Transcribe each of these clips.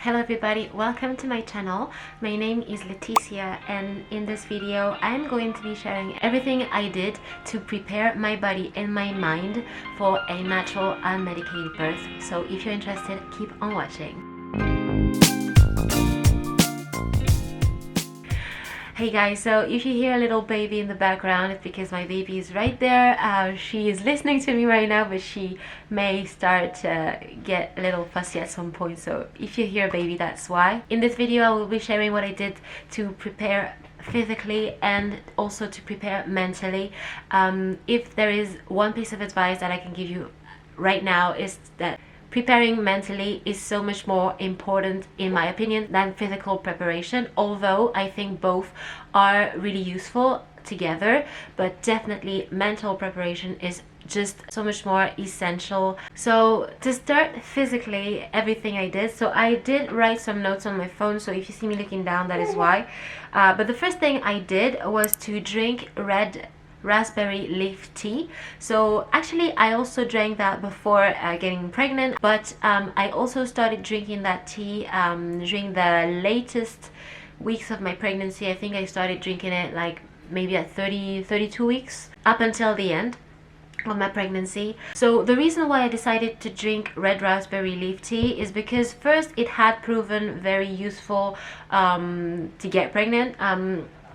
Hello everybody, welcome to my channel. My name is Laetitia, and in this video I'm going to be sharing everything I did to prepare my body and my mind for a natural unmedicated birth. So if you're interested, keep on watching. Hey guys, so if you hear a little baby in the background, it's because my baby is right there. She is listening to me right now, but she may start to get a little fussy at some point, so if you hear baby, that's why. In this video I will be sharing what I did to prepare physically and also to prepare mentally. If there is one piece of advice that I can give you right now, is that preparing mentally is so much more important, in my opinion, than physical preparation, although I think both are really useful together, but definitely mental preparation is just so much more essential. So to start physically, everything I did, so I did write some notes on my phone, so if you see me looking down, that is why. But the first thing I did was to drink red raspberry leaf tea. So actually I also drank that before getting pregnant, but I also started drinking that tea during the latest weeks of my pregnancy. I think I started drinking it like maybe at 32 weeks up until the end of my pregnancy. So the reason why I decided to drink red raspberry leaf tea is because first, it had proven very useful to get pregnant.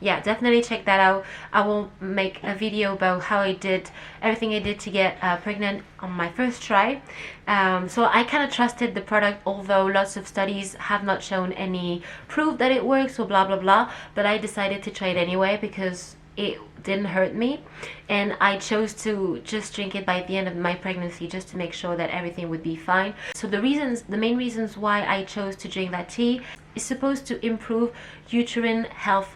Yeah, definitely check that out. I will make a video about how I did everything I did to get pregnant on my first try. So I kind of trusted the product, although lots of studies have not shown any proof that it works or blah blah blah, but I decided to try it anyway because it didn't hurt me, and I chose to just drink it by the end of my pregnancy just to make sure that everything would be fine. So the main reasons why I chose to drink that tea is supposed to improve uterine health.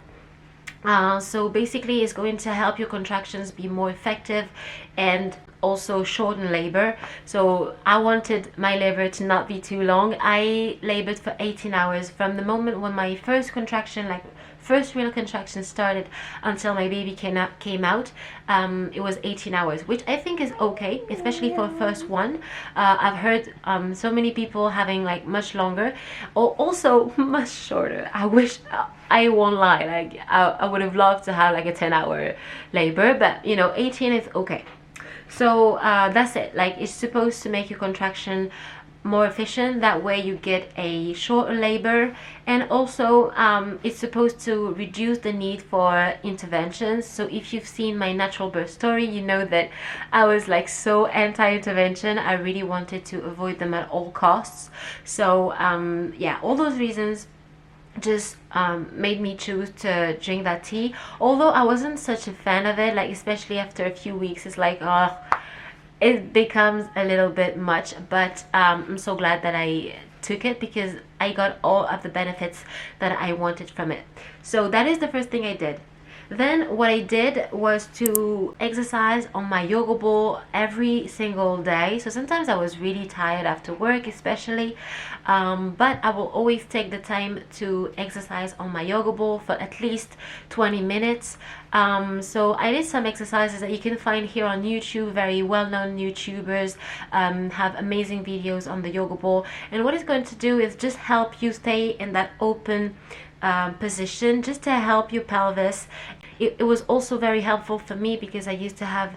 So basically it's going to help your contractions be more effective and also shorten labor. So I wanted my labor to not be too long. I labored for 18 hours from the moment when my first contraction, like first real contraction, started until my baby came out. It was 18 hours, which I think is okay, especially for first one. I've heard so many people having like much longer, or also much shorter. I wish, I won't lie, like I would have loved to have like a 10-hour labor, but you know, 18 is okay. So that's it. Like, it's supposed to make your contraction more efficient, that way you get a shorter labor, and also it's supposed to reduce the need for interventions. So if you've seen my natural birth story, you know that I was like so anti-intervention. I really wanted to avoid them at all costs. So yeah, all those reasons just made me choose to drink that tea, although I wasn't such a fan of it. Like, especially after a few weeks, it's like, oh, it becomes a little bit much, but I'm so glad that I took it because I got all of the benefits that I wanted from it. So that is the first thing I did. Then what I did was to exercise on my yoga ball every single day. So sometimes I was really tired after work, especially, but I will always take the time to exercise on my yoga ball for at least 20 minutes. So I did some exercises that you can find here on YouTube. Very well-known YouTubers have amazing videos on the yoga ball, and what it's going to do is just help you stay in that open position, just to help your pelvis. It was also very helpful for me because I used to have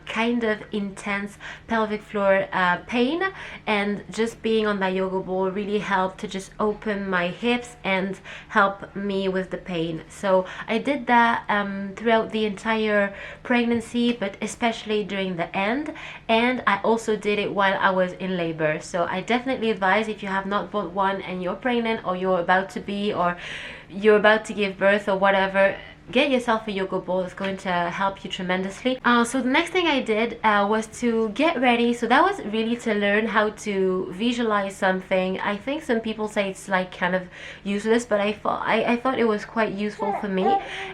kind of intense pelvic floor pain, and just being on that yoga ball really helped to just open my hips and help me with the pain. So I did that throughout the entire pregnancy, but especially during the end, and I also did it while I was in labor. So I definitely advise, if you have not bought one and you're pregnant, or you're about to be, or you're about to give birth or whatever, get yourself a yoga ball. It's going to help you tremendously. So the next thing I did was to get ready. So that was really to learn how to visualize something. I think some people say it's like kind of useless, but I thought it was quite useful for me.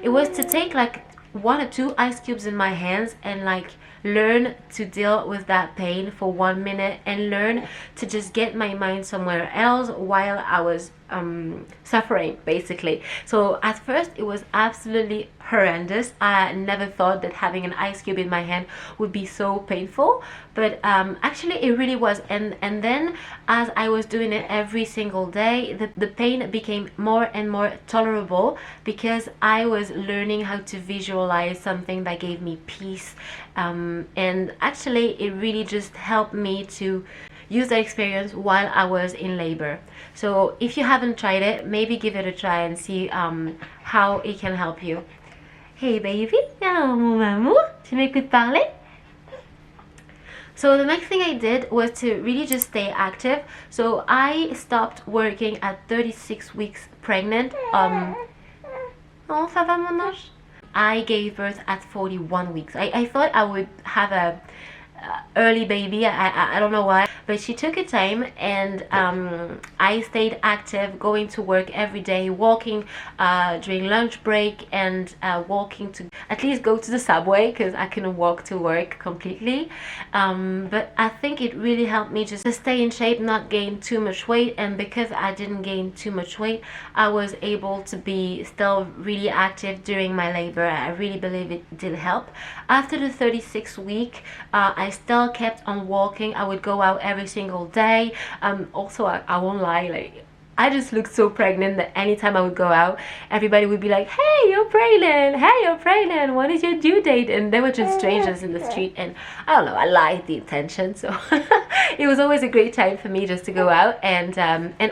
It was to take like 1 or 2 ice cubes in my hands and like learn to deal with that pain for 1 minute and learn to just get my mind somewhere else while I was suffering, basically. So at first it was absolutely horrendous. I never thought that having an ice cube in my hand would be so painful, but actually it really was. And then as I was doing it every single day, the pain became more and more tolerable because I was learning how to visualize something that gave me peace, and actually it really just helped me to use that experience while I was in labor. So if you haven't tried it, maybe give it a try and see how it can help you. Hey baby, oh mon amour, tu m'écoutes parler? So the next thing I did was to really just stay active. So I stopped working at 36 weeks pregnant. Oh, ça va mon ange? I gave birth at 41 weeks. I thought I would have a early baby. I don't know why, but she took her time, and I stayed active, going to work every day, walking during lunch break, and walking to at least go to the subway because I couldn't walk to work completely, but I think it really helped me just to stay in shape, not gain too much weight. And because I didn't gain too much weight, I was able to be still really active during my labor. I really believe it did help. After the 36th week, I still kept on walking. I would go out every single day. Also, I won't lie, like I just looked so pregnant that anytime I would go out, everybody would be like, hey, you're pregnant, hey, you're pregnant, when is your due date? And they were just strangers in the street, and I don't know, I liked the attention. So it was always a great time for me just to go out. And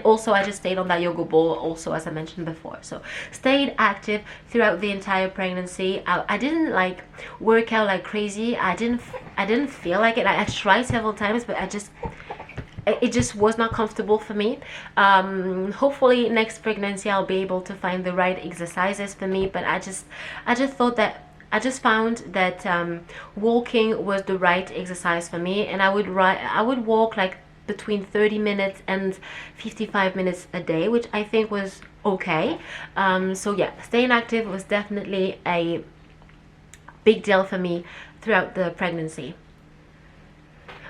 also I just stayed on that yoga ball also, as I mentioned before. So stayed active throughout the entire pregnancy. I didn't like work out like crazy. I didn't feel like it. I tried several times, but it just was not comfortable for me. Hopefully next pregnancy I'll be able to find the right exercises for me, but I just found that walking was the right exercise for me, and I would walk like between 30 minutes and 55 minutes a day, which I think was okay. So yeah, staying active was definitely a big deal for me throughout the pregnancy.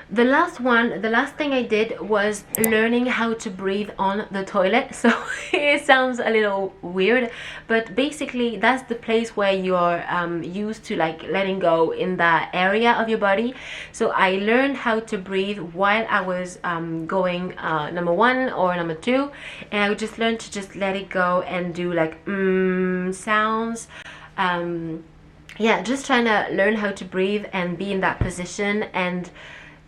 The last thing I did was learning how to breathe on the toilet. So it sounds a little weird, but basically that's the place where you're used to like letting go in that area of your body. So I learned how to breathe while I was going number 1 or number 2, and I would just learn to just let it go and do like sounds. Yeah, just trying to learn how to breathe and be in that position, and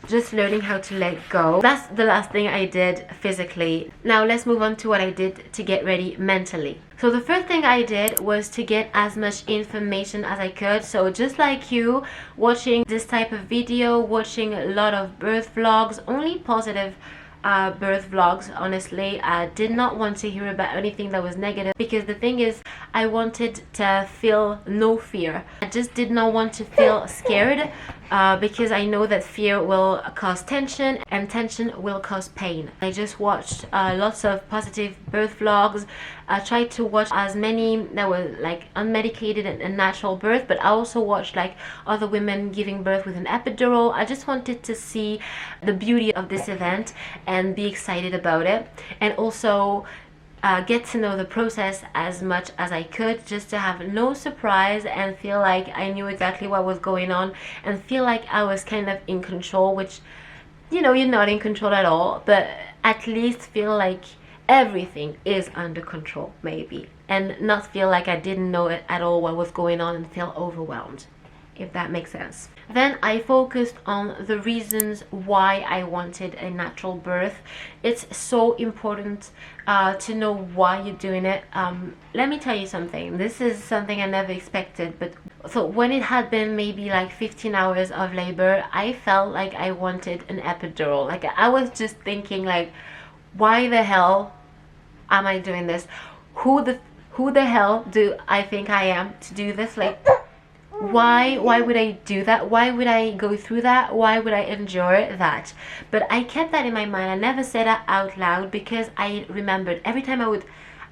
just learning how to let go. That's the last thing I did physically. Now let's move on to what I did to get ready mentally. So the first thing I did was to get as much information as I could. So just like you, watching this type of video, watching a lot of birth vlogs, only positive birth vlogs. Honestly, I did not want to hear about anything that was negative, because the thing is, I wanted to feel no fear. I just did not want to feel scared, because I know that fear will cause tension, and tension will cause pain. I just watched lots of positive birth vlogs. I tried to watch as many that were like unmedicated and natural birth, but I also watched like other women giving birth with an epidural. I just wanted to see the beauty of this event and be excited about it, and also get to know the process as much as I could, just to have no surprise and feel like I knew exactly what was going on, and feel like I was kind of in control, which, you know, you're not in control at all, but at least feel like everything is under control, maybe, and not feel like I didn't know it at all what was going on and feel overwhelmed, if that makes sense. Then I focused on the reasons why I wanted a natural birth. It's so important to know why you're doing it. Let me tell you something. This is something I never expected, but so when it had been maybe like 15 hours of labor, I felt like I wanted an epidural. Like I was just thinking like, why the hell am I doing this? Who the hell do I think I am to do this? Like, why would I do that? Why would I go through that? Why would I endure that? But I kept that in my mind. I never said that out loud, because I remembered every time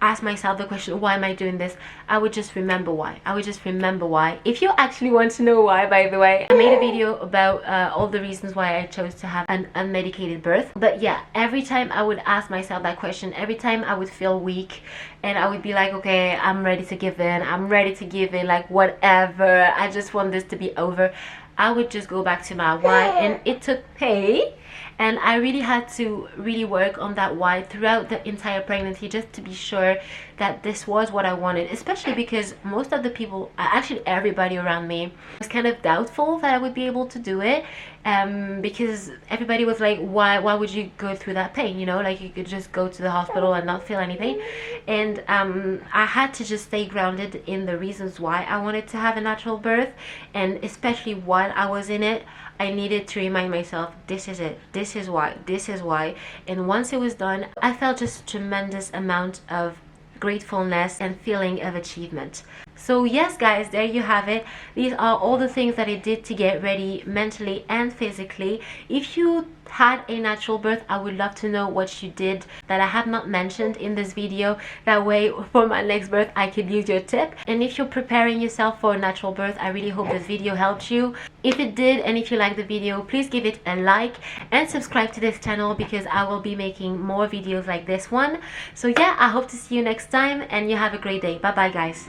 ask myself the question, why am I doing this, I would just remember why. I would just remember why. If you actually want to know why, by the way, I made a video about all the reasons why I chose to have an unmedicated birth. But yeah, every time I would ask myself that question, every time I would feel weak and I would be like, okay, I'm ready to give in, I'm ready to give in, like whatever, I just want this to be over, I would just go back to my why. And it took pay, and I really had to really work on that why throughout the entire pregnancy, just to be sure that this was what I wanted, especially because most of the people, actually everybody around me, was kind of doubtful that I would be able to do it, because everybody was like, why would you go through that pain, you know, like you could just go to the hospital and not feel anything. And I had to just stay grounded in the reasons why I wanted to have a natural birth, and especially while I was in it, I needed to remind myself, this is it, this is why, this is why. And once it was done, I felt just a tremendous amount of gratefulness and feeling of achievement. So yes guys, there you have it. These are all the things that I did to get ready mentally and physically. If you had a natural birth, I would love to know what you did that I have not mentioned in this video. That way for my next birth I could use your tip. And if you're preparing yourself for a natural birth, I really hope this video helped you. If it did, and if you liked the video, please give it a like and subscribe to this channel, because I will be making more videos like this one. So yeah, I hope to see you next time, and you have a great day. Bye bye guys.